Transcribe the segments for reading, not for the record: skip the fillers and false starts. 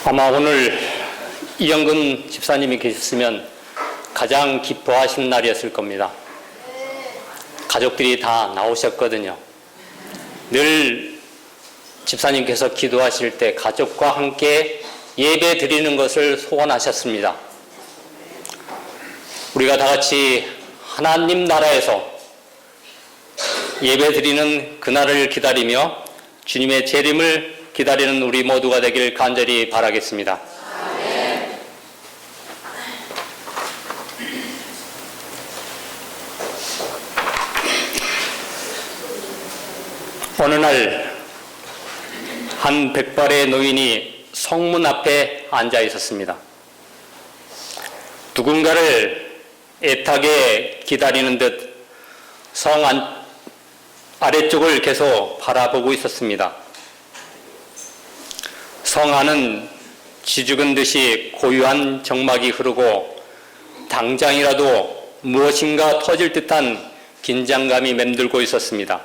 아마 오늘 이영근 집사님이 계셨으면 가장 기뻐하시는 날이었을 겁니다. 가족들이 다 나오셨거든요. 늘 집사님께서 기도하실 때 가족과 함께 예배 드리는 것을 소원하셨습니다. 우리가 다 같이 하나님 나라에서 예배 드리는 그날을 기다리며 주님의 재림을 기다리는 우리 모두가 되길 간절히 바라겠습니다. 아멘. 어느 날 한 백발의 노인이 성문 앞에 앉아 있었습니다. 누군가를 애타게 기다리는 듯 성 아래쪽을 계속 바라보고 있었습니다. 성 안은 쥐죽은 듯이 고요한 정막이 흐르고 당장이라도 무엇인가 터질 듯한 긴장감이 맴돌고 있었습니다.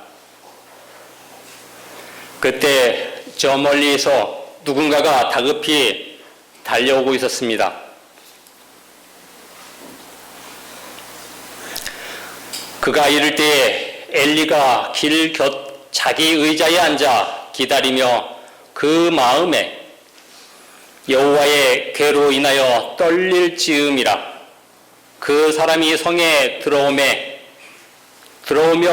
그때 저 멀리에서 누군가가 다급히 달려오고 있었습니다. 그가 이럴 때에 엘리가 길 곁 자기 의자에 앉아 기다리며 그 마음에 여호와의 괴로 인하여 떨릴 즈음이라. 그 사람이 성에 들어오며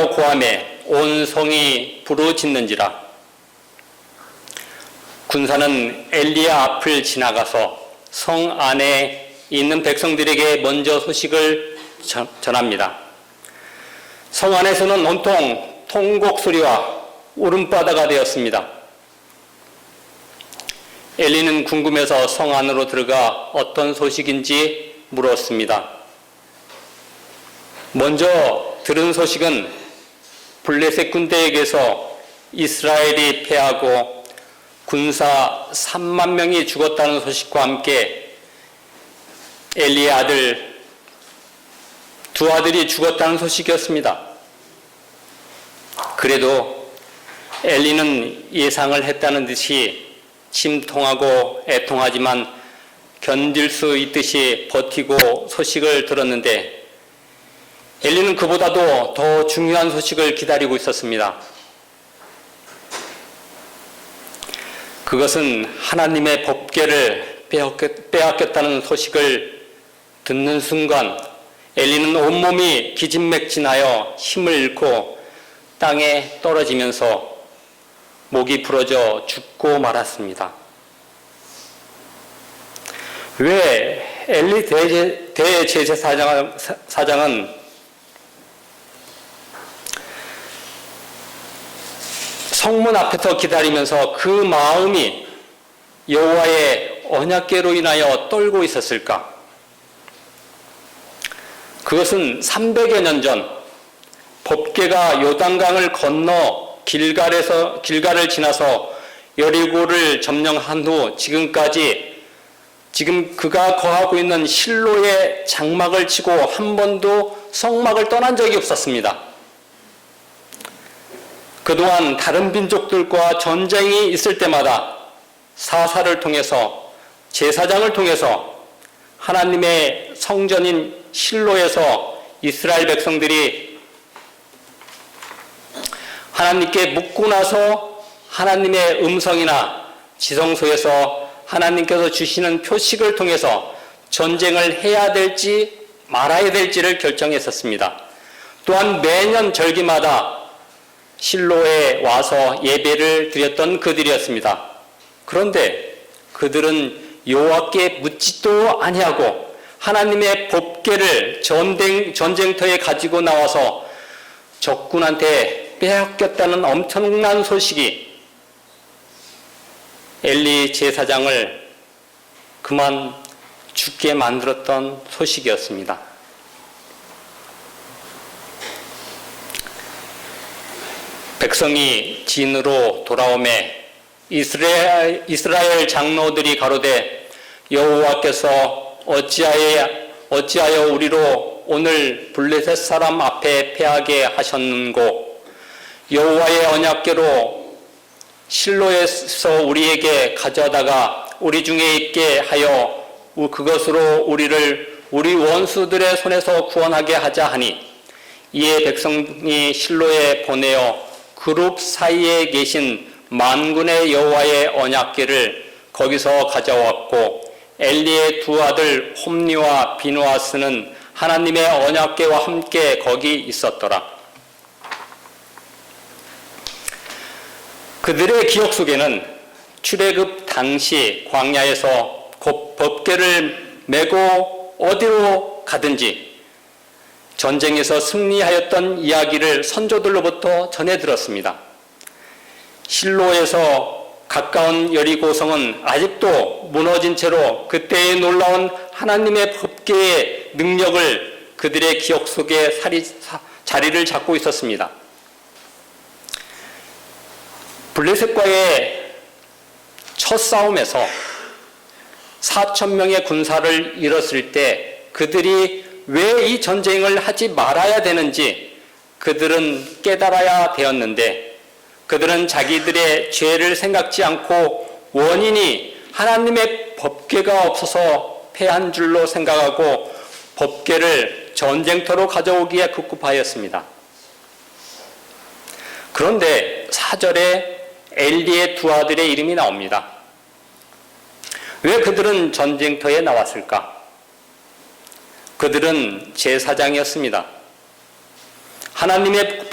고함에 온 성이 부르짖는지라. 군사는 엘리야 앞을 지나가서 성 안에 있는 백성들에게 먼저 소식을 전합니다. 성 안에서는 온통 통곡 소리와 울음바다가 되었습니다. 엘리는 궁금해서 성 안으로 들어가 어떤 소식인지 물었습니다. 먼저 들은 소식은 블레셋 군대에게서 이스라엘이 패하고 군사 3만 명이 죽었다는 소식과 함께 엘리의 두 아들이 죽었다는 소식이었습니다. 그래도 엘리는 예상을 했다는 듯이 침통하고 애통하지만 견딜 수 있듯이 버티고 소식을 들었는데 엘리는 그보다도 더 중요한 소식을 기다리고 있었습니다. 그것은 하나님의 법궤를 빼앗겼다는 소식을 듣는 순간 엘리는 온몸이 기진맥진하여 힘을 잃고 땅에 떨어지면서 목이 부러져 죽고 말았습니다. 왜 엘리 대제사장은 성문 앞에서 기다리면서 그 마음이 여호와의 언약궤로 인하여 떨고 있었을까? 그것은 300여 년 전 법궤가 요단강을 건너 길갈을 지나서 여리고를 점령한 후 지금 그가 거하고 있는 실로의 장막을 치고 한 번도 성막을 떠난 적이 없었습니다. 그동안 다른 민족들과 전쟁이 있을 때마다 사사를 통해서 제사장을 통해서 하나님의 성전인 실로에서 이스라엘 백성들이 하나님께 묻고 나서 하나님의 음성이나 지성소에서 하나님께서 주시는 표식을 통해서 전쟁을 해야 될지 말아야 될지를 결정했었습니다. 또한 매년 절기마다 실로에 와서 예배를 드렸던 그들이었습니다. 그런데 그들은 여호와께 묻지도 아니하고 하나님의 법궤를 전쟁터에 가지고 나와서 적군한테 빼앗겼다는 엄청난 소식이 엘리 제사장을 그만 죽게 만들었던 소식이었습니다. 백성이 진으로 돌아오매 이스라엘 장로들이 가로되 여호와께서 어찌하여 우리로 오늘 블레셋 사람 앞에 패하게 하셨는고 여호와의 언약궤로 실로에서 우리에게 가져다가 우리 중에 있게 하여 그것으로 우리 원수들의 손에서 구원하게 하자 하니, 이에 백성이 실로에 보내어 그룹 사이에 계신 만군의 여호와의 언약궤를 거기서 가져왔고, 엘리의 두 아들 홈니와 비누아스는 하나님의 언약궤와 함께 거기 있었더라. 그들의 기억 속에는 출애굽 당시 광야에서 법궤를 메고 어디로 가든지 전쟁에서 승리하였던 이야기를 선조들로부터 전해 들었습니다. 실로에서 가까운 여리고성은 아직도 무너진 채로 그때의 놀라운 하나님의 법궤의 능력을 그들의 기억 속에 자리를 잡고 있었습니다. 블레셋과의 첫 싸움에서 4,000명의 군사를 잃었을 때 그들이 왜 이 전쟁을 하지 말아야 되는지 그들은 깨달아야 되었는데, 그들은 자기들의 죄를 생각지 않고 원인이 하나님의 법궤가 없어서 패한 줄로 생각하고 법궤를 전쟁터로 가져오기에 급급하였습니다. 그런데 4절에 엘리의 두 아들의 이름이 나옵니다. 왜 그들은 전쟁터에 나왔을까? 그들은 제사장이었습니다. 하나님의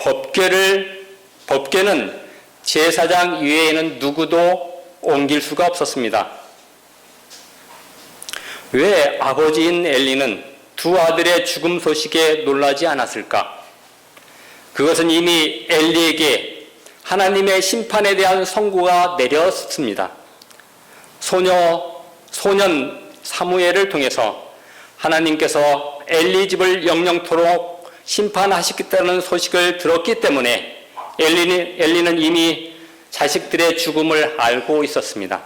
법궤는 제사장 이외에는 누구도 옮길 수가 없었습니다. 왜 아버지인 엘리는 두 아들의 죽음 소식에 놀라지 않았을까? 그것은 이미 엘리에게 하나님의 심판에 대한 선고가 내렸습니다. 소년 사무엘을 통해서 하나님께서 엘리 집을 영영토록 심판하시겠다는 소식을 들었기 때문에 엘리는 이미 자식들의 죽음을 알고 있었습니다.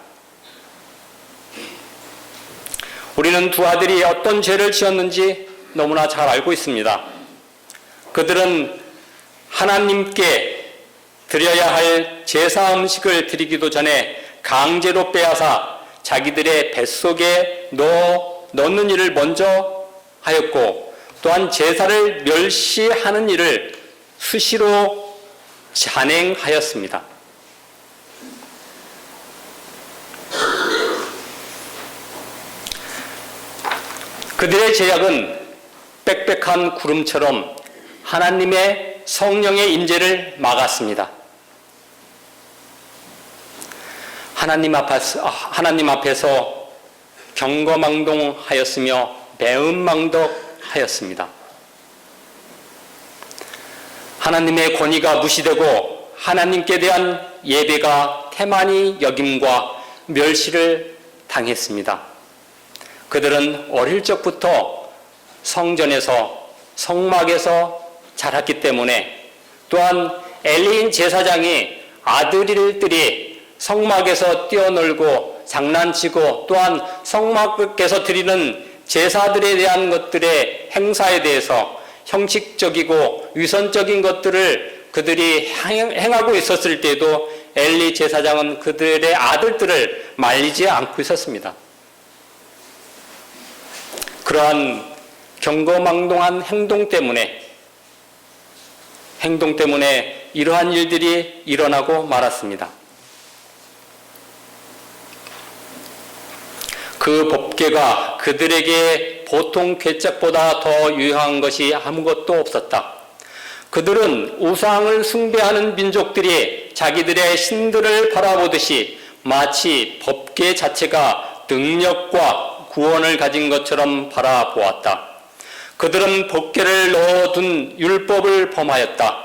우리는 두 아들이 어떤 죄를 지었는지 너무나 잘 알고 있습니다. 그들은 하나님께 드려야 할 제사 음식을 드리기도 전에 강제로 빼앗아 자기들의 뱃속에 넣는 일을 먼저 하였고, 또한 제사를 멸시하는 일을 수시로 잔행하였습니다. 그들의 제약은 빽빽한 구름처럼 하나님의 성령의 임재를 막았습니다. 하나님 앞에서 경거망동하였으며 매음망덕하였습니다. 하나님의 권위가 무시되고 하나님께 대한 예배가 태만히 여김과 멸시를 당했습니다. 그들은 어릴 적부터 성전에서 성막에서 자랐기 때문에, 또한 엘리인 제사장이 아들들이 성막에서 뛰어놀고 장난치고 또한 성막에서 드리는 제사들에 대한 것들의 행사에 대해서 형식적이고 위선적인 것들을 그들이 행하고 있었을 때도 엘리 제사장은 그들의 아들들을 말리지 않고 있었습니다. 그러한 경거망동한 행동 때문에 이러한 일들이 일어나고 말았습니다. 그 법궤가 그들에게 보통 궤짝보다 더 유효한 것이 아무것도 없었다. 그들은 우상을 숭배하는 민족들이 자기들의 신들을 바라보듯이 마치 법궤 자체가 능력과 구원을 가진 것처럼 바라보았다. 그들은 법궤를 넣어둔 율법을 범하였다.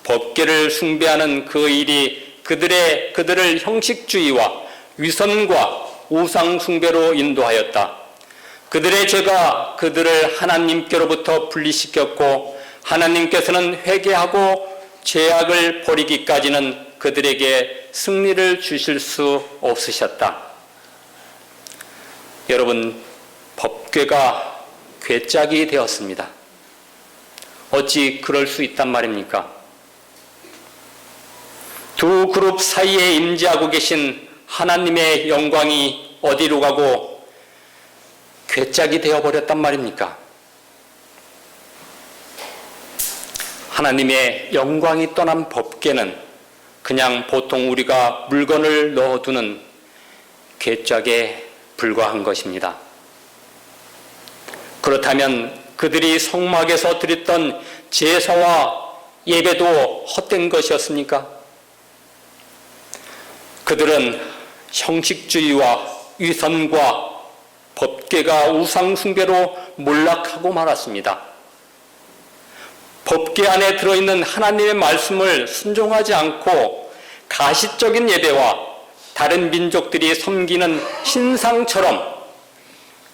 법궤를 숭배하는 그 일이 그들을 형식주의와 위선과 우상 숭배로 인도하였다. 그들의 죄가 그들을 하나님께로부터 분리시켰고, 하나님께서는 회개하고 죄악을 버리기까지는 그들에게 승리를 주실 수 없으셨다. 여러분, 법궤가 궤짝이 되었습니다. 어찌 그럴 수 있단 말입니까? 두 그룹 사이에 임재하고 계신 하나님의 영광이 어디로 가고 괴짝이 되어버렸단 말입니까? 하나님의 영광이 떠난 법궤는 그냥 보통 우리가 물건을 넣어두는 괴짝에 불과한 것입니다. 그렇다면 그들이 성막에서 드렸던 제사와 예배도 헛된 것이었습니까? 그들은 형식주의와 위선과 법궤가 우상숭배로 몰락하고 말았습니다. 법궤 안에 들어있는 하나님의 말씀을 순종하지 않고 가시적인 예배와 다른 민족들이 섬기는 신상처럼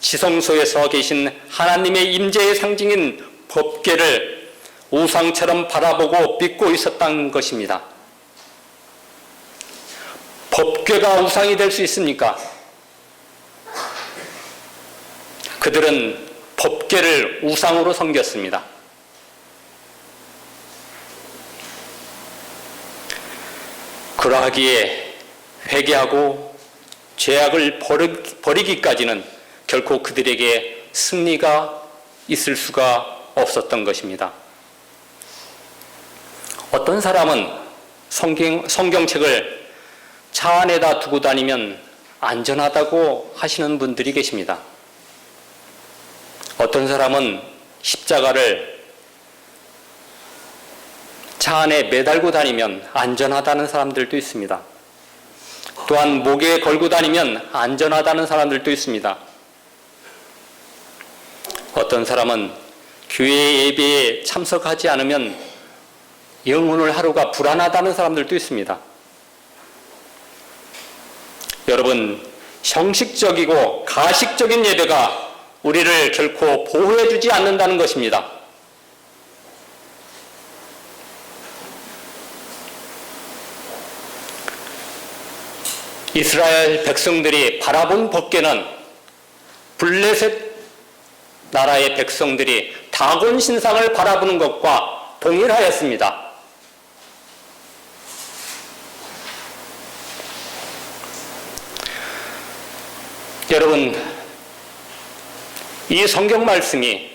지성소에서 계신 하나님의 임재의 상징인 법궤를 우상처럼 바라보고 믿고 있었던 것입니다. 법궤가 우상이 될 수 있습니까? 그들은 법궤를 우상으로 섬겼습니다. 그러하기에 회개하고 죄악을 버리기까지는 결코 그들에게 승리가 있을 수가 없었던 것입니다. 어떤 사람은 성경책을 차 안에다 두고 다니면 안전하다고 하시는 분들이 계십니다. 어떤 사람은 십자가를 차 안에 매달고 다니면 안전하다는 사람들도 있습니다. 또한 목에 걸고 다니면 안전하다는 사람들도 있습니다. 어떤 사람은 교회 예배에 참석하지 않으면 영혼을 하루가 불안하다는 사람들도 있습니다. 여러분, 형식적이고 가식적인 예배가 우리를 결코 보호해주지 않는다는 것입니다. 이스라엘 백성들이 바라본 법궤는 블레셋 나라의 백성들이 다곤 신상을 바라보는 것과 동일하였습니다. 여러분, 이 성경 말씀이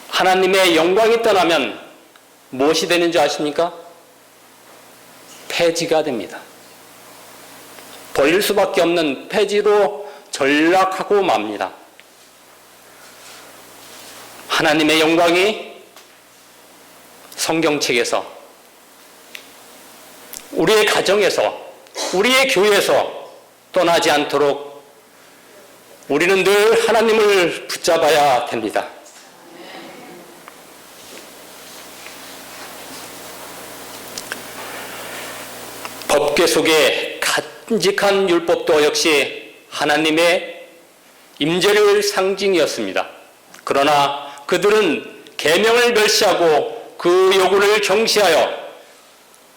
하나님의 영광이 떠나면 무엇이 되는 줄 아십니까? 폐지가 됩니다. 버릴 수밖에 없는 폐지로 전락하고 맙니다. 하나님의 영광이 성경책에서, 우리의 가정에서, 우리의 교회에서 떠나지 않도록 우리는 늘 하나님을 붙잡아야 됩니다. 법궤 속에 간직한 율법도 역시 하나님의 임재를 상징이었습니다. 그러나 그들은 계명을 멸시하고 그 요구를 경시하여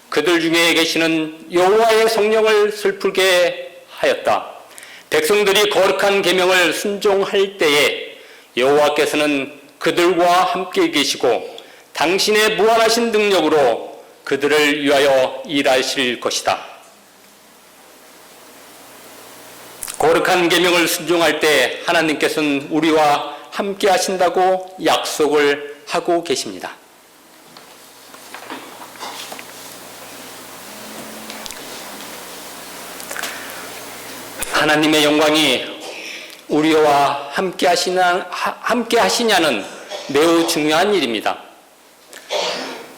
그들 중에 계시는 여호와의 성령을 슬프게 하였다. 백성들이 거룩한 계명을 순종할 때에 여호와께서는 그들과 함께 계시고 당신의 무한하신 능력으로 그들을 위하여 일하실 것이다. 거룩한 계명을 순종할 때 하나님께서는 우리와 함께 하신다고 약속을 하고 계십니다. 하나님의 영광이 우리와 함께 하시냐는 매우 중요한 일입니다.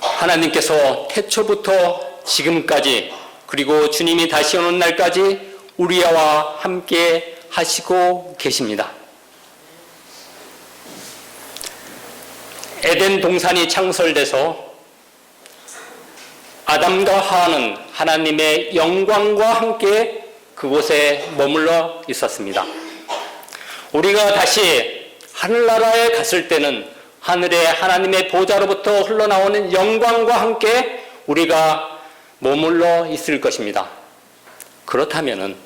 하나님께서 태초부터 지금까지 그리고 주님이 다시 오는 날까지 우리와 함께 하시고 계십니다. 에덴 동산이 창설돼서 아담과 하와는 하나님의 영광과 함께 그곳에 머물러 있었습니다. 우리가 다시 하늘나라에 갔을 때는 하늘의 하나님의 보좌로부터 흘러나오는 영광과 함께 우리가 머물러 있을 것입니다. 그렇다면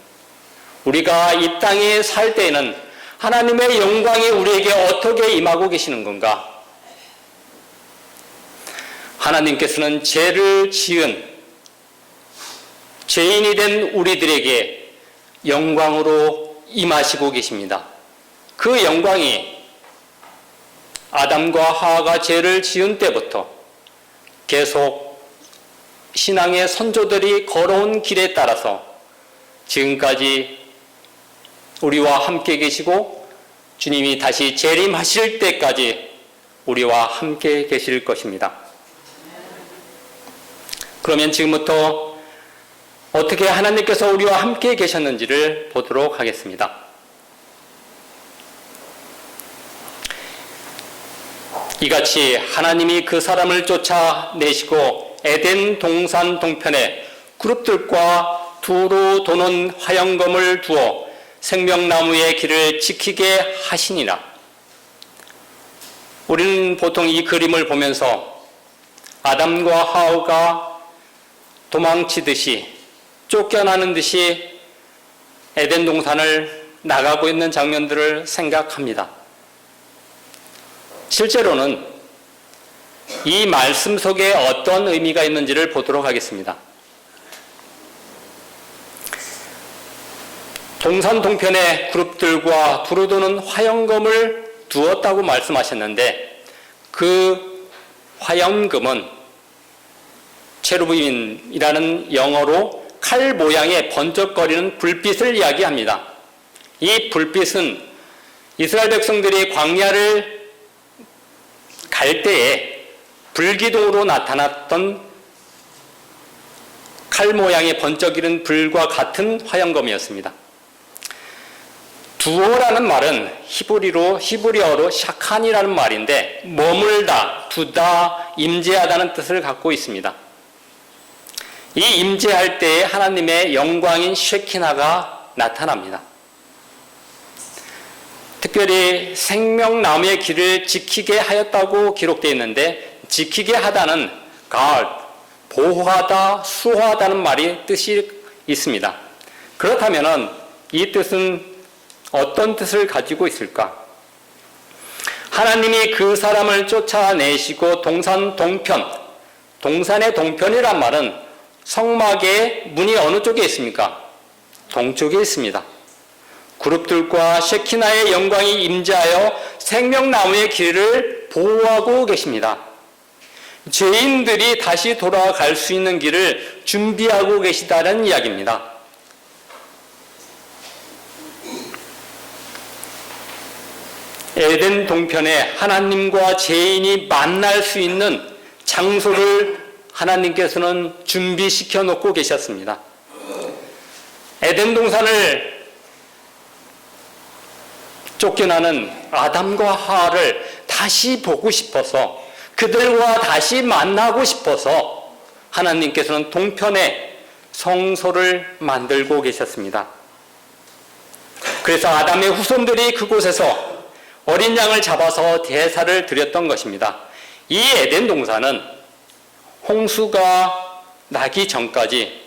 우리가 이 땅에 살 때에는 하나님의 영광이 우리에게 어떻게 임하고 계시는 건가? 하나님께서는 죄를 지은 죄인이 된 우리들에게 영광으로 임하시고 계십니다. 그 영광이 아담과 하와가 죄를 지은 때부터 계속 신앙의 선조들이 걸어온 길에 따라서 지금까지 우리와 함께 계시고 주님이 다시 재림하실 때까지 우리와 함께 계실 것입니다. 그러면 지금부터 어떻게 하나님께서 우리와 함께 계셨는지를 보도록 하겠습니다. 이같이 하나님이 그 사람을 쫓아내시고 에덴 동산 동편에 그룹들과 두루 도는 화영검을 두어 생명나무의 길을 지키게 하시니라. 우리는 보통 이 그림을 보면서 아담과 하와가 도망치듯이 쫓겨나는 듯이 에덴 동산을 나가고 있는 장면들을 생각합니다. 실제로는 이 말씀 속에 어떤 의미가 있는지를 보도록 하겠습니다. 동산 동편에 그룹들과 두루 도는 화영검을 두었다고 말씀하셨는데 그 화영검은 체루빔이라는 영어로 칼 모양의 번쩍거리는 불빛을 이야기합니다. 이 불빛은 이스라엘 백성들이 광야를 갈 때에 불기둥으로 나타났던 칼 모양의 번쩍이는 불과 같은 화영검이었습니다. 두어라는 말은 히브리어로 샤칸이라는 말인데 머물다, 두다, 임재하다는 뜻을 갖고 있습니다. 이 임재할 때에 하나님의 영광인 쉐키나가 나타납니다. 특별히 생명나무의 길을 지키게 하였다고 기록되어 있는데 지키게 하다는 guard, 보호하다, 수호하다는 말이 뜻이 있습니다. 그렇다면 이 뜻은 어떤 뜻을 가지고 있을까? 하나님이 그 사람을 쫓아내시고 동산 동편, 동산의 동편이란 말은 성막의 문이 어느 쪽에 있습니까? 동쪽에 있습니다. 그룹들과 쉐키나의 영광이 임재하여 생명나무의 길을 보호하고 계십니다. 죄인들이 다시 돌아갈 수 있는 길을 준비하고 계시다는 이야기입니다. 에덴 동편에 하나님과 죄인이 만날 수 있는 장소를 하나님께서는 준비시켜 놓고 계셨습니다. 에덴 동산을 쫓겨나는 아담과 하와를 다시 보고 싶어서 그들과 다시 만나고 싶어서 하나님께서는 동편에 성소를 만들고 계셨습니다. 그래서 아담의 후손들이 그곳에서 어린 양을 잡아서 제사를 드렸던 것입니다. 이 에덴 동산은 홍수가 나기 전까지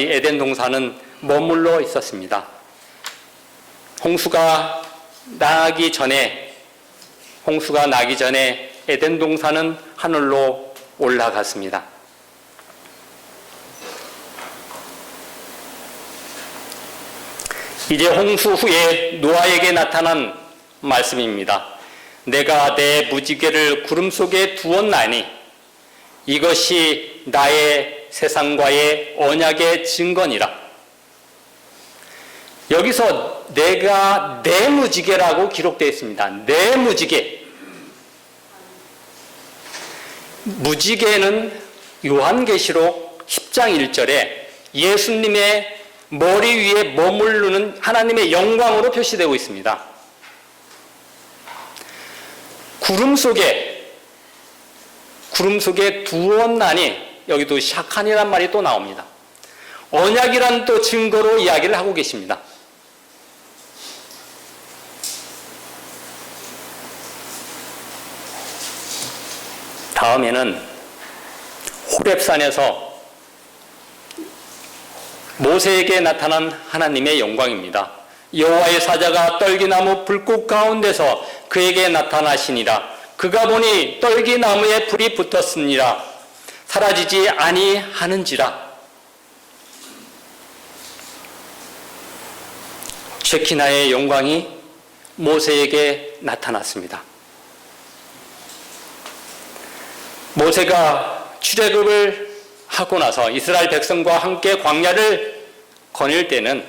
에덴 동산은 머물러 있었습니다. 홍수가 나기 전에 에덴 동산은 하늘로 올라갔습니다. 이제 홍수 후에 노아에게 나타난 말씀입니다. 내가 내 무지개를 구름 속에 두었나니 이것이 나의 세상과의 언약의 증거니라. 여기서 내가 내 무지개라고 기록되어 있습니다. 내 무지개. 무지개는 요한계시록 10장 1절에 예수님의 머리 위에 머무르는 하나님의 영광으로 표시되고 있습니다. 구름 속에 두었나니 여기도 샤칸이란 말이 또 나옵니다. 언약이란 또 증거로 이야기를 하고 계십니다. 다음에는 호렙산에서 모세에게 나타난 하나님의 영광입니다. 여호와의 사자가 떨기나무 불꽃 가운데서 그에게 나타나시니라. 그가 보니 떨기나무에 불이 붙었으니라. 사라지지 아니하는지라. 쉐키나의 영광이 모세에게 나타났습니다. 모세가 출애굽을 하고 나서 이스라엘 백성과 함께 광야를 거닐 때는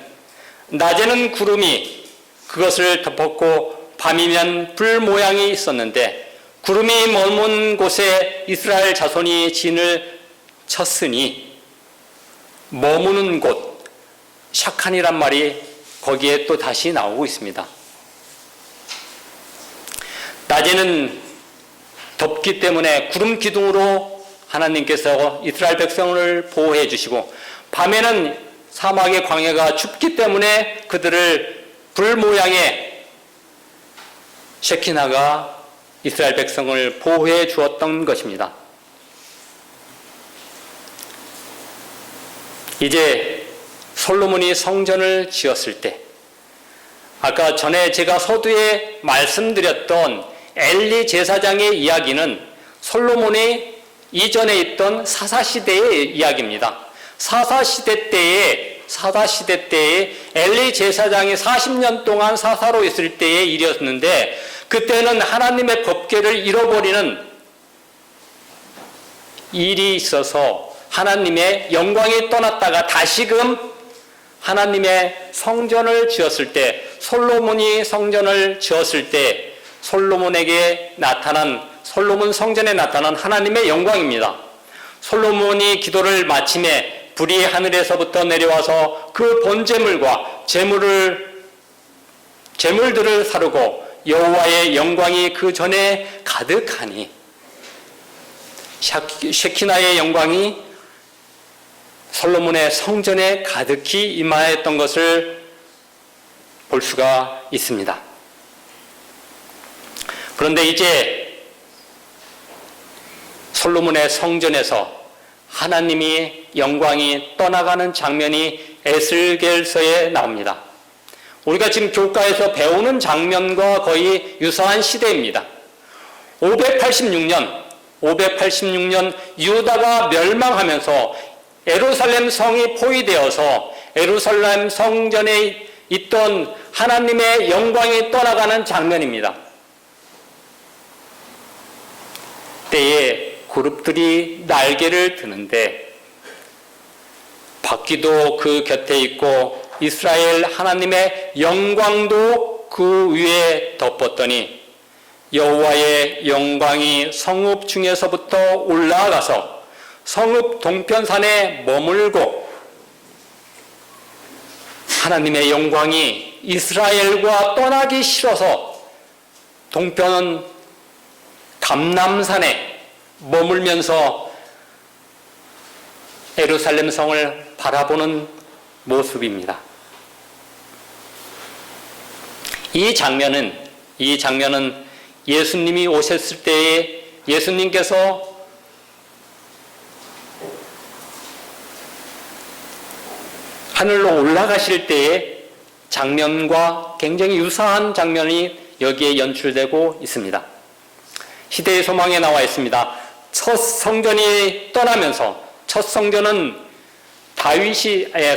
낮에는 구름이 그것을 덮었고 밤이면 불 모양이 있었는데 구름이 머문 곳에 이스라엘 자손이 진을 쳤으니 머무는 곳, 샤칸이란 말이 거기에 또 다시 나오고 있습니다. 낮에는 덥기 때문에 구름 기둥으로 하나님께서 이스라엘 백성을 보호해 주시고 밤에는 사막의 광야가 춥기 때문에 그들을 불 모양의 쉐키나가 이스라엘 백성을 보호해 주었던 것입니다. 이제 솔로몬이 성전을 지었을 때 아까 전에 제가 서두에 말씀드렸던 엘리 제사장의 이야기는 솔로몬이 이전에 있던 사사시대의 이야기입니다. 사사시대 때에 엘리 제사장이 40년 동안 사사로 있을 때의 일이었는데 그때는 하나님의 법궤를 잃어버리는 일이 있어서 하나님의 영광이 떠났다가 다시금 하나님의 성전을 지었을 때, 솔로몬이 성전을 지었을 때 솔로몬 성전에 나타난 하나님의 영광입니다. 솔로몬이 기도를 마침에 불이 하늘에서부터 내려와서 그 본제물과 제물들을 사르고 여호와의 영광이 그 전에 가득하니 쉐키나의 영광이 솔로몬의 성전에 가득히 임하였던 것을 볼 수가 있습니다. 그런데 이제 솔로몬의 성전에서 하나님이 영광이 떠나가는 장면이 에스겔서에 나옵니다. 우리가 지금 교과에서 배우는 장면과 거의 유사한 시대입니다. 586년 유다가 멸망하면서 예루살렘 성이 포위되어서 예루살렘 성전에 있던 하나님의 영광이 떠나가는 장면입니다. 때에 그룹들이 날개를 드는데 바퀴도 그 곁에 있고 이스라엘 하나님의 영광도 그 위에 덮었더니 여호와의 영광이 성읍 중에서부터 올라가서 성읍 동편산에 머물고 하나님의 영광이 이스라엘과 떠나기 싫어서 동편 감람산에 머물면서 예루살렘 성을 바라보는 모습입니다. 이 장면은 예수님이 오셨을 때에 예수님께서 하늘로 올라가실 때의 장면과 굉장히 유사한 장면이 여기에 연출되고 있습니다. 시대의 소망에 나와 있습니다. 첫 성전이 떠나면서, 첫 성전은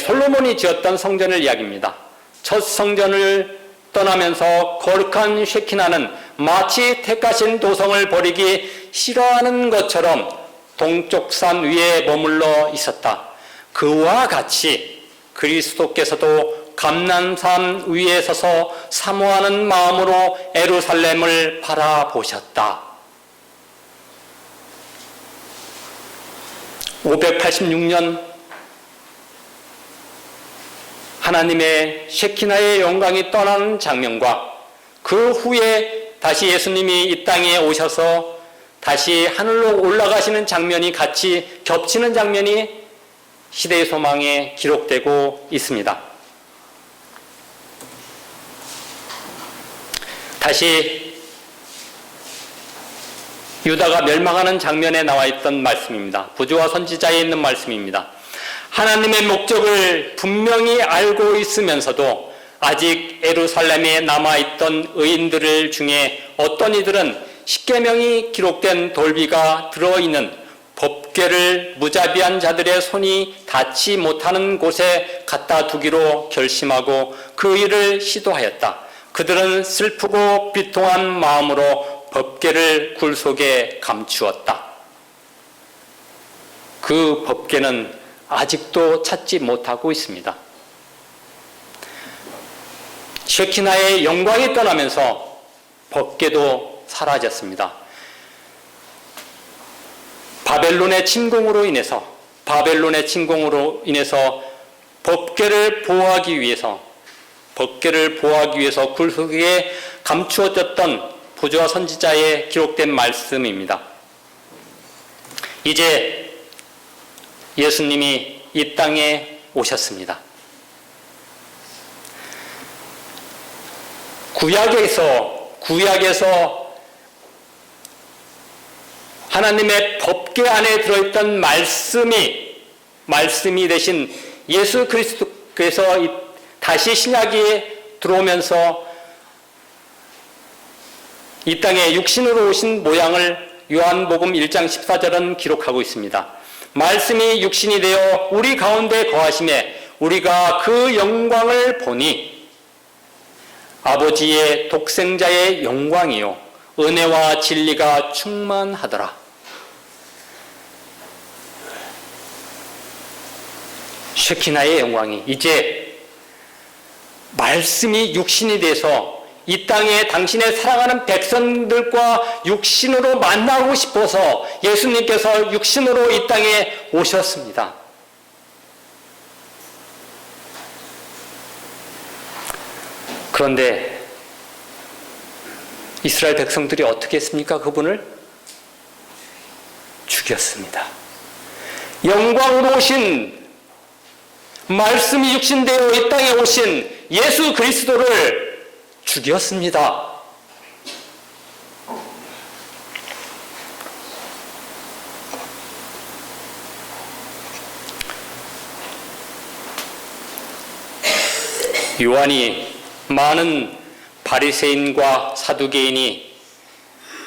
솔로몬이 지었던 성전을 이야기합니다. 첫 성전을 떠나면서 거룩한 쉐키나는 마치 택하신 도성을 버리기 싫어하는 것처럼 동쪽 산 위에 머물러 있었다. 그와 같이 그리스도께서도 감람산 위에 서서 사모하는 마음으로 예루살렘을 바라보셨다. 586년 하나님의 쉐키나의 영광이 떠나는 장면과 그 후에 다시 예수님이 이 땅에 오셔서 다시 하늘로 올라가시는 장면이 같이 겹치는 장면이 시대의 소망에 기록되고 있습니다. 다시 유다가 멸망하는 장면에 나와 있던 말씀입니다. 부조와 선지자에 있는 말씀입니다. 하나님의 목적을 분명히 알고 있으면서도 아직 예루살렘에 남아있던 의인들 중에 어떤 이들은 십계명이 기록된 돌비가 들어있는 법궤를 무자비한 자들의 손이 닿지 못하는 곳에 갖다 두기로 결심하고 그 일을 시도하였다. 그들은 슬프고 비통한 마음으로 법궤를 굴 속에 감추었다. 그 법궤는 아직도 찾지 못하고 있습니다. 쉐키나의 영광이 떠나면서 법궤도 사라졌습니다. 바벨론의 침공으로 인해서 법궤를 보호하기 위해서 굴 속에 감추어졌던 보조와 선지자의 기록된 말씀입니다. 이제 예수님이 이 땅에 오셨습니다. 구약에서 하나님의 법궤 안에 들어있던 말씀이 되신 예수 그리스도께서 다시 신약에 들어오면서 이 땅에 육신으로 오신 모양을 요한복음 1장 14절은 기록하고 있습니다. 말씀이 육신이 되어 우리 가운데 거하심에 우리가 그 영광을 보니 아버지의 독생자의 영광이요 은혜와 진리가 충만하더라. 쉐키나의 영광이 이제 말씀이 육신이 돼서 이 땅에 당신의 사랑하는 백성들과 육신으로 만나고 싶어서 예수님께서 육신으로 이 땅에 오셨습니다. 그런데 이스라엘 백성들이 어떻게 했습니까? 그분을 죽였습니다. 영광으로 오신 말씀이 육신되어 이 땅에 오신 예수 그리스도를 죽였습니다. 요한이 많은 바리새인과 사두개인이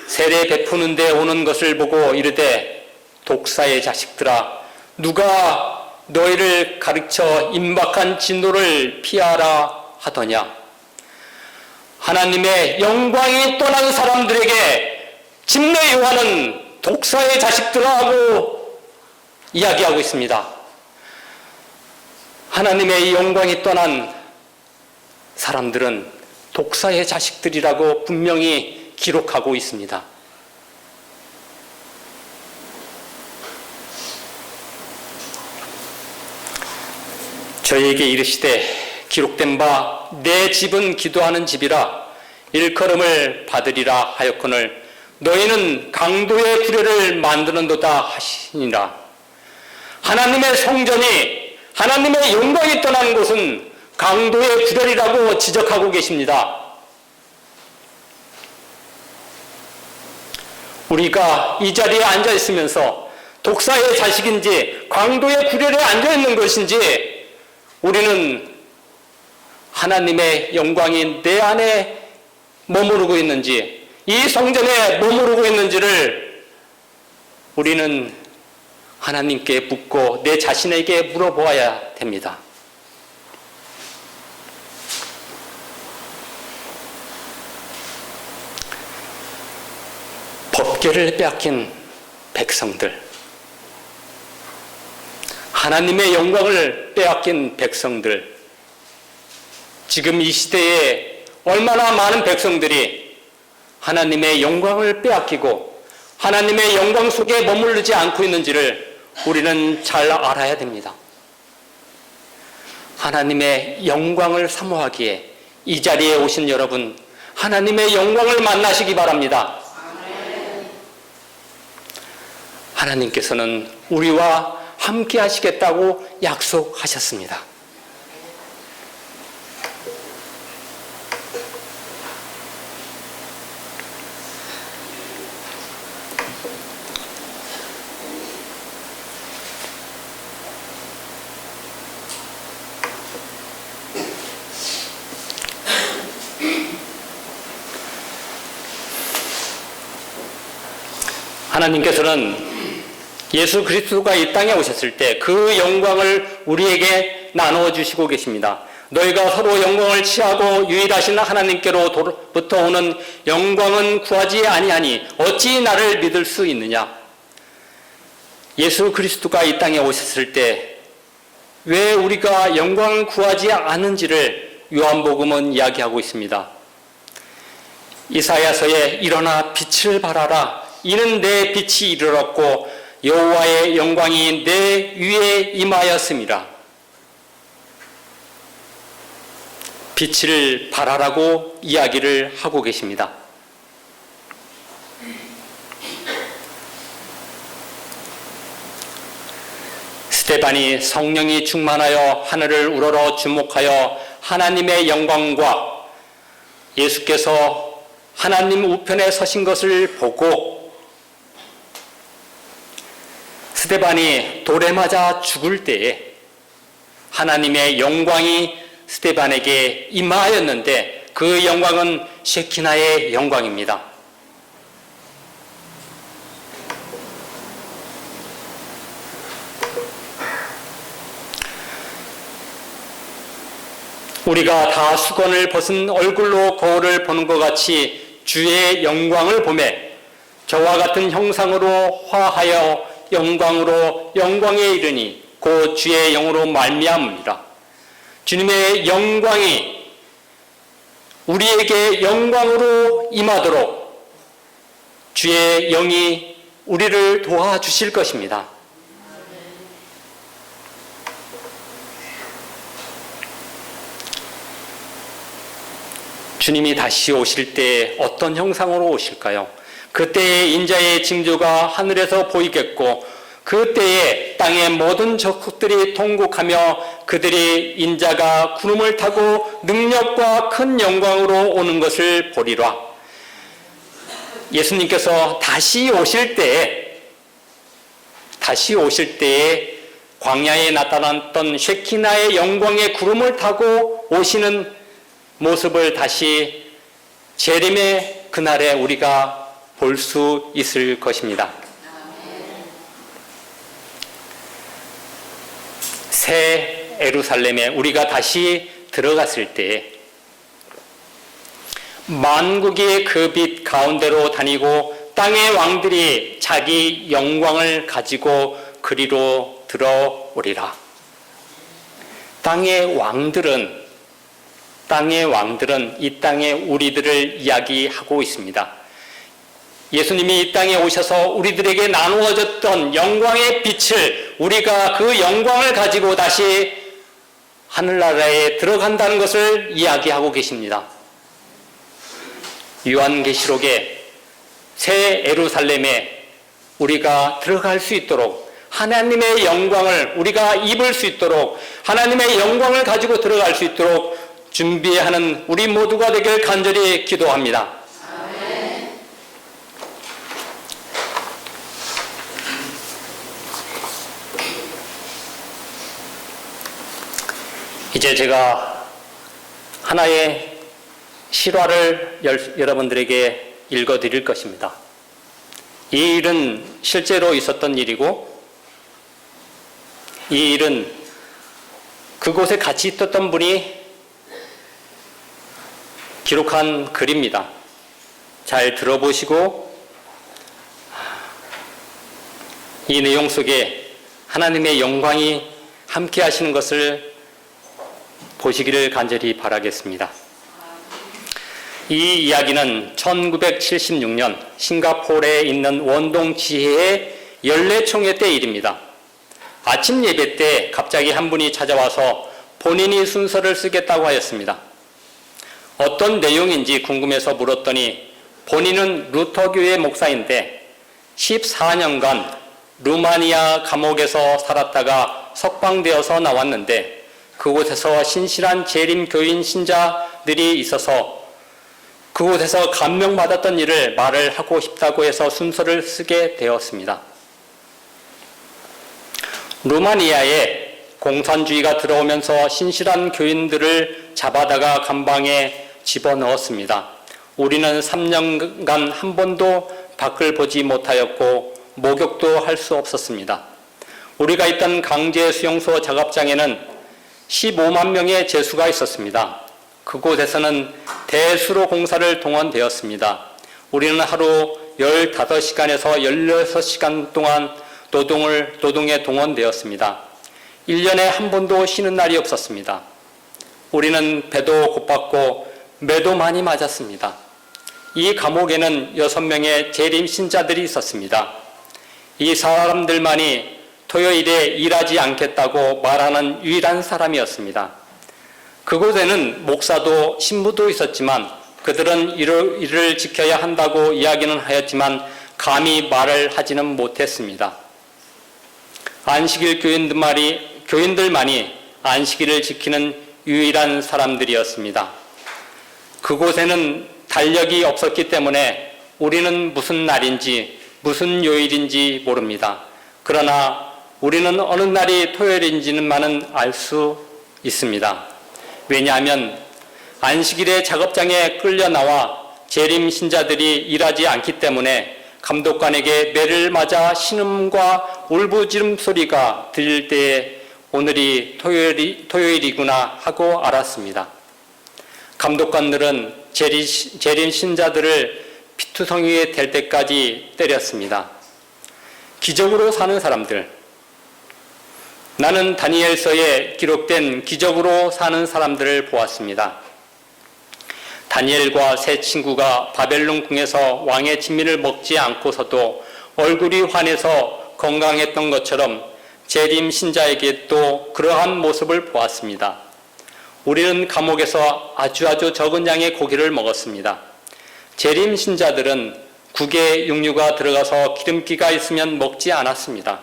세례 베푸는 데 오는 것을 보고 이르되 독사의 자식들아 누가 너희를 가르쳐 임박한 진노를 피하라 하더냐. 하나님의 영광이 떠난 사람들에게 집내 요한은 독사의 자식들하고 이야기하고 있습니다. 하나님의 영광이 떠난 사람들은 독사의 자식들이라고 분명히 기록하고 있습니다. 저희에게 이르시되 기록된 바 내 집은 기도하는 집이라 일컬음을 받으리라 하였거늘 너희는 강도의 구례를 만드는도다 하시니라. 하나님의 성전이 하나님의 영광이 떠난 곳은 강도의 구렬이라고 지적하고 계십니다. 우리가 이 자리에 앉아 있으면서 독사의 자식인지 강도의 구렬에 앉아 있는 것인지 우리는 하나님의 영광이 내 안에 머무르고 있는지 이 성전에 머무르고 있는지를 우리는 하나님께 묻고 내 자신에게 물어보아야 됩니다. 법궤를 빼앗긴 백성들, 하나님의 영광을 빼앗긴 백성들, 지금 이 시대에 얼마나 많은 백성들이 하나님의 영광을 빼앗기고 하나님의 영광 속에 머무르지 않고 있는지를 우리는 잘 알아야 됩니다. 하나님의 영광을 사모하기에 이 자리에 오신 여러분, 하나님의 영광을 만나시기 바랍니다. 하나님께서는 우리와 함께 하시겠다고 약속하셨습니다. 하나님께서는 예수 그리스도가 이 땅에 오셨을 때 그 영광을 우리에게 나누어 주시고 계십니다. 너희가 서로 영광을 취하고 유일하신 하나님께로부터 오는 영광은 구하지 아니하니 어찌 나를 믿을 수 있느냐. 예수 그리스도가 이 땅에 오셨을 때 왜 우리가 영광을 구하지 않은지를 요한복음은 이야기하고 있습니다. 이사야서에 일어나 빛을 발하라. 이는 내 빛이 이르렀고 여호와의 영광이 내 위에 임하였음이라. 빛을 발하라고 이야기를 하고 계십니다. 스데반이 성령이 충만하여 하늘을 우러러 주목하여 하나님의 영광과 예수께서 하나님 우편에 서신 것을 보고 스데반이 돌에 맞아 죽을 때에 하나님의 영광이 스데반에게 임하였는데 그 영광은 쉐키나의 영광입니다. 우리가 다 수건을 벗은 얼굴로 거울을 보는 것 같이 주의 영광을 보매 저와 같은 형상으로 화하여 영광으로 영광에 이르니 곧 주의 영으로 말미암으리라. 주님의 영광이 우리에게 영광으로 임하도록 주의 영이 우리를 도와주실 것입니다. 주님이 다시 오실 때 어떤 형상으로 오실까요? 그때에 인자의 징조가 하늘에서 보이겠고 그때에 땅의 모든 적국들이 통곡하며 그들이 인자가 구름을 타고 능력과 큰 영광으로 오는 것을 보리라. 예수님께서 다시 오실 때에 광야에 나타났던 쉐키나의 영광의 구름을 타고 오시는 모습을 다시 재림의 그날에 우리가 볼 수 있을 것입니다. 새 예루살렘에 우리가 다시 들어갔을 때 만국이 그 빛 가운데로 다니고 땅의 왕들이 자기 영광을 가지고 그리로 들어오리라. 땅의 왕들은 이 땅의 우리들을 이야기하고 있습니다. 예수님이 이 땅에 오셔서 우리들에게 나누어졌던 영광의 빛을 우리가 그 영광을 가지고 다시 하늘나라에 들어간다는 것을 이야기하고 계십니다. 요한계시록에 새 예루살렘에 우리가 들어갈 수 있도록 하나님의 영광을 우리가 입을 수 있도록 하나님의 영광을 가지고 들어갈 수 있도록 준비하는 우리 모두가 되길 간절히 기도합니다. 아멘. 이제 제가 하나의 실화를 여러분들에게 읽어드릴 것입니다. 이 일은 실제로 있었던 일이고 이 일은 그곳에 같이 있었던 분이 기록한 글입니다. 잘 들어보시고 이 내용 속에 하나님의 영광이 함께 하시는 것을 보시기를 간절히 바라겠습니다. 이 이야기는 1976년 싱가포르에 있는 원동지혜의 연례총회 때 일입니다. 아침 예배 때 갑자기 한 분이 찾아와서 본인이 순서를 쓰겠다고 하였습니다. 어떤 내용인지 궁금해서 물었더니 본인은 루터교회 목사인데 14년간 루마니아 감옥에서 살았다가 석방되어서 나왔는데 그곳에서 신실한 재림교인 신자들이 있어서 그곳에서 감명받았던 일을 말을 하고 싶다고 해서 순서를 쓰게 되었습니다. 루마니아에 공산주의가 들어오면서 신실한 교인들을 잡아다가 감방에 집어넣었습니다. 우리는 3년간 한 번도 밖을 보지 못하였고 목욕도 할 수 없었습니다. 우리가 있던 강제 수용소 작업장에는 15만 명의 죄수가 있었습니다. 그곳에서는 대수로 공사를 동원되었습니다. 우리는 하루 15시간에서 16시간 동안 노동에 동원되었습니다. 1년에 한 번도 쉬는 날이 없었습니다. 우리는 배도 고팠고 매도 많이 맞았습니다. 이 감옥에는 6명의 재림 신자들이 있었습니다. 이 사람들만이 토요일에 일하지 않겠다고 말하는 유일한 사람이었습니다. 그곳에는 목사도 신부도 있었지만 그들은 일을 지켜야 한다고 이야기는 하였지만 감히 말을 하지는 못했습니다. 안식일 교인들만이 안식일을 지키는 유일한 사람들이었습니다. 그곳에는 달력이 없었기 때문에 우리는 무슨 날인지 무슨 요일인지 모릅니다. 그러나 우리는 어느 날이 토요일인지만은 알 수 있습니다. 왜냐하면 안식일에 작업장에 끌려 나와 재림 신자들이 일하지 않기 때문에 감독관에게 매를 맞아 신음과 울부짖음 소리가 들릴 때에 오늘이 토요일이구나 하고 알았습니다. 감독관들은 재림 신자들을 피투성이가 될 때까지 때렸습니다. 기적으로 사는 사람들. 나는 다니엘서에 기록된 기적으로 사는 사람들을 보았습니다. 다니엘과 세 친구가 바벨론 궁에서 왕의 진미를 먹지 않고서도 얼굴이 환해서 건강했던 것처럼 재림 신자에게 또 그러한 모습을 보았습니다. 우리는 감옥에서 아주 적은 양의 고기를 먹었습니다. 재림 신자들은 국에 육류가 들어가서 기름기가 있으면 먹지 않았습니다.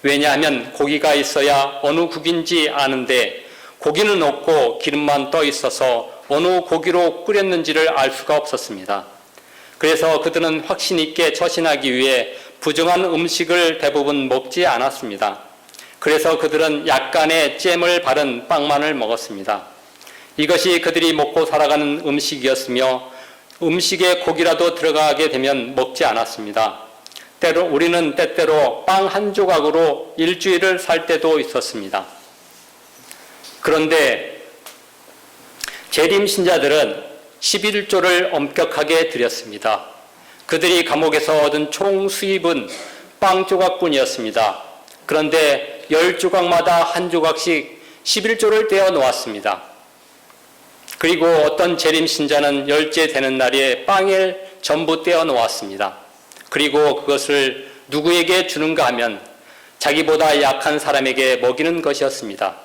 왜냐하면 고기가 있어야 어느 국인지 아는데 고기는 없고 기름만 떠 있어서 어느 고기로 끓였는지를 알 수가 없었습니다. 그래서 그들은 확신 있게 처신하기 위해 부정한 음식을 대부분 먹지 않았습니다. 그래서 그들은 약간의 잼을 바른 빵만을 먹었습니다. 이것이 그들이 먹고 살아가는 음식이었으며 음식에 고기라도 들어가게 되면 먹지 않았습니다. 우리는 때때로 빵 한 조각으로 일주일을 살 때도 있었습니다. 그런데 재림 신자들은 11조를 엄격하게 드렸습니다. 그들이 감옥에서 얻은 총 수입은 빵 조각뿐이었습니다. 그런데 10조각마다 한 조각씩 11조를 떼어 놓았습니다. 그리고 어떤 재림 신자는 10째 되는 날에 빵을 전부 떼어 놓았습니다. 그리고 그것을 누구에게 주는가 하면 자기보다 약한 사람에게 먹이는 것이었습니다.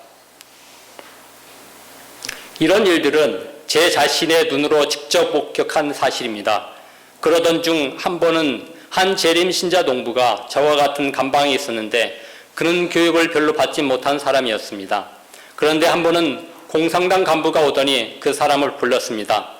이런 일들은 제 자신의 눈으로 직접 목격한 사실입니다. 그러던 중 한 번은 한 재림 신자 농부가 저와 같은 감방에 있었는데 그는 교육을 별로 받지 못한 사람이었습니다. 그런데 한 번은 공산당 간부가 오더니 그 사람을 불렀습니다.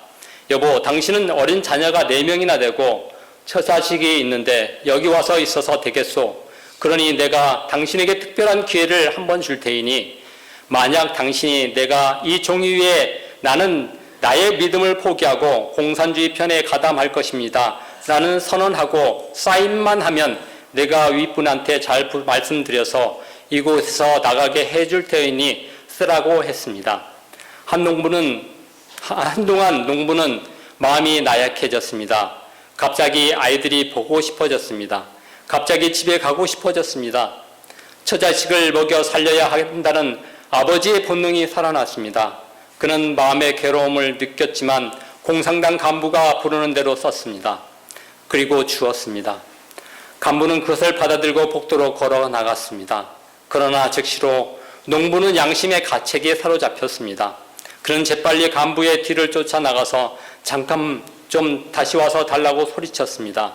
여보, 당신은 어린 자녀가 4명이나 되고 처자식이 있는데 여기 와서 있어서 되겠소? 그러니 내가 당신에게 특별한 기회를 한번 줄 테이니 만약 당신이 내가 이 종이 위에 나는 나의 믿음을 포기하고 공산주의 편에 가담할 것입니다 라는 선언하고 사인만 하면 내가 윗분한테 잘 말씀드려서 이곳에서 나가게 해줄 테니 쓰라고 했습니다. 한동안 농부는 마음이 나약해졌습니다. 갑자기 아이들이 보고 싶어졌습니다. 갑자기 집에 가고 싶어졌습니다. 처자식을 먹여 살려야 한다는 아버지의 본능이 살아났습니다. 그는 마음의 괴로움을 느꼈지만 공산당 간부가 부르는 대로 썼습니다. 그리고 주었습니다. 간부는 그것을 받아들고 복도로 걸어 나갔습니다. 그러나 즉시로 농부는 양심의 가책에 사로잡혔습니다. 그는 재빨리 간부의 뒤를 쫓아 나가서 잠깐 좀 다시 와서 달라고 소리쳤습니다.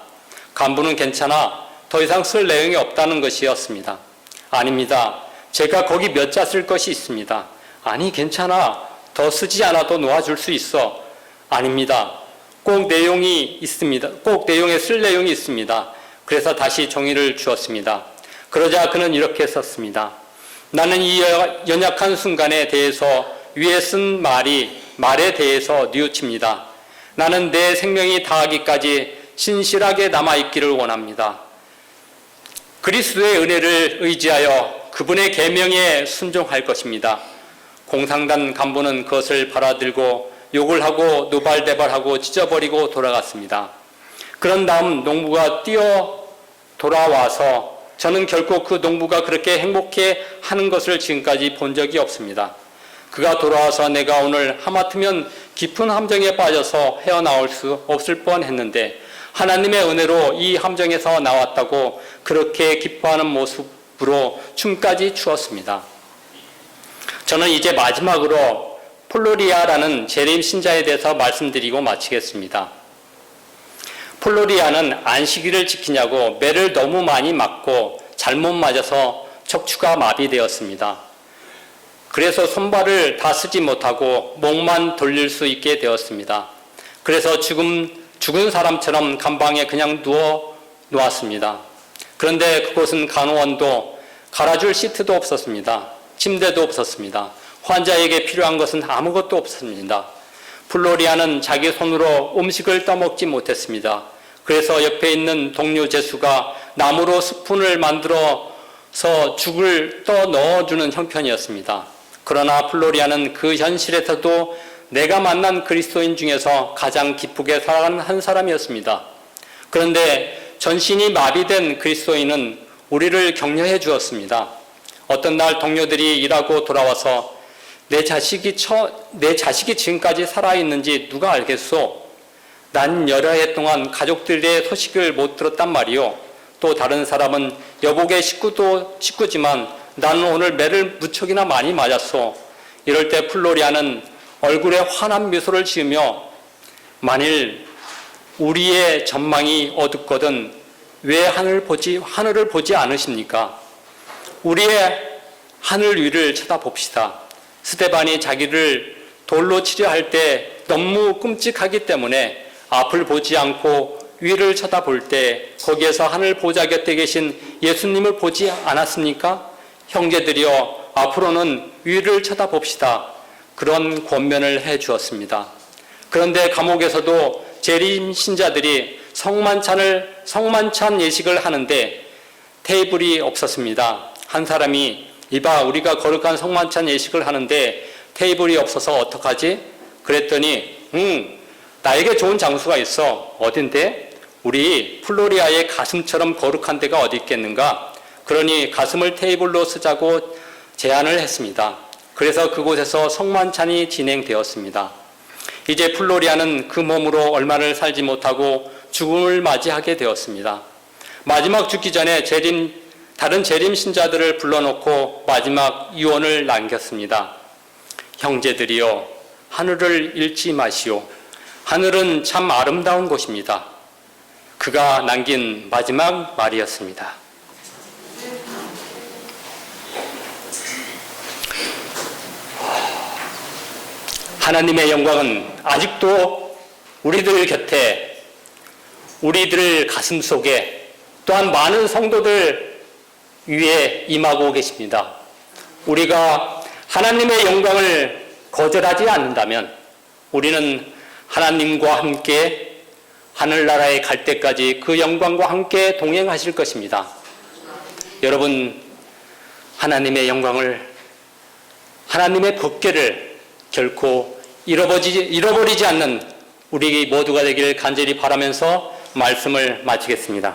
간부는 괜찮아, 더 이상 쓸 내용이 없다는 것이었습니다. 아닙니다. 제가 거기 몇 자 쓸 것이 있습니다. 아니, 괜찮아, 더 쓰지 않아도 놓아줄 수 있어. 아닙니다. 꼭 내용이 있습니다. 꼭 내용에 쓸 내용이 있습니다. 그래서 다시 종이를 주었습니다. 그러자 그는 이렇게 썼습니다. 나는 이 연약한 순간에 대해서 위에 쓴 말에 대해서 뉘우칩니다. 나는 내 생명이 다하기까지 신실하게 남아있기를 원합니다. 그리스도의 은혜를 의지하여 그분의 계명에 순종할 것입니다. 공상단 간부는 그것을 받아들고 욕을 하고 노발대발하고 찢어버리고 돌아갔습니다. 그런 다음 농부가 뛰어 돌아와서 저는 결코 그 농부가 그렇게 행복해 하는 것을 지금까지 본 적이 없습니다. 그가 돌아와서 내가 오늘 하마터면 깊은 함정에 빠져서 헤어나올 수 없을 뻔했는데 하나님의 은혜로 이 함정에서 나왔다고 그렇게 기뻐하는 모습으로 춤까지 추었습니다. 저는 이제 마지막으로 폴로리아라는 재림 신자에 대해서 말씀드리고 마치겠습니다. 폴로리아는 안식일을 지키냐고 매를 너무 많이 맞고 잘못 맞아서 척추가 마비되었습니다. 그래서 손발을 다 쓰지 못하고 목만 돌릴 수 있게 되었습니다. 그래서 죽은 사람처럼 감방에 그냥 누워 놓았습니다. 그런데 그곳은 간호원도 갈아줄 시트도 없었습니다. 침대도 없었습니다. 환자에게 필요한 것은 아무것도 없었습니다. 플로리아는 자기 손으로 음식을 떠먹지 못했습니다. 그래서 옆에 있는 동료 제수가 나무로 스푼을 만들어서 죽을 떠 넣어주는 형편이었습니다. 그러나 플로리아는 그 현실에서도 내가 만난 그리스도인 중에서 가장 기쁘게 살아가는 한 사람이었습니다. 그런데 전신이 마비된 그리스도인은 우리를 격려해 주었습니다. 어떤 날 동료들이 일하고 돌아와서 내 자식이 지금까지 살아있는지 누가 알겠소? 난 여러 해 동안 가족들의 소식을 못 들었단 말이요. 또 다른 사람은 여복의 식구지만 나는 오늘 매를 무척이나 많이 맞았소. 이럴 때 플로리아는 얼굴에 환한 미소를 지으며 만일 우리의 전망이 어둡거든 왜 하늘을 보지 않으십니까? 우리의 하늘 위를 쳐다봅시다. 스데반이 자기를 돌로 치려 할 때 너무 끔찍하기 때문에 앞을 보지 않고 위를 쳐다볼 때 거기에서 하늘 보좌 곁에 계신 예수님을 보지 않았습니까? 형제들이여 앞으로는 위를 쳐다봅시다. 그런 권면을 해 주었습니다. 그런데 감옥에서도 재림 신자들이 성만찬 예식을 하는데 테이블이 없었습니다. 한 사람이 이봐 우리가 거룩한 성만찬 예식을 하는데 테이블이 없어서 어떡하지? 그랬더니 나에게 좋은 장소가 있어. 어딘데? 우리 플로리아의 가슴처럼 거룩한 데가 어디 있겠는가? 그러니 가슴을 테이블로 쓰자고 제안을 했습니다. 그래서 그곳에서 성만찬이 진행되었습니다. 이제 플로리아는 그 몸으로 얼마를 살지 못하고 죽음을 맞이하게 되었습니다. 마지막 죽기 전에 다른 재림 신자들을 불러놓고 마지막 유언을 남겼습니다. 형제들이여 하늘을 잃지 마시오. 하늘은 참 아름다운 곳입니다. 그가 남긴 마지막 말이었습니다. 하나님의 영광은 아직도 우리들 곁에, 우리들 가슴 속에 또한 많은 성도들 위에 임하고 계십니다. 우리가 하나님의 영광을 거절하지 않는다면 우리는 하나님과 함께 하늘나라에 갈 때까지 그 영광과 함께 동행하실 것입니다. 여러분, 하나님의 영광을, 하나님의 법궤를 결코 잃어버리지 않는 우리 모두가 되길 간절히 바라면서 말씀을 마치겠습니다.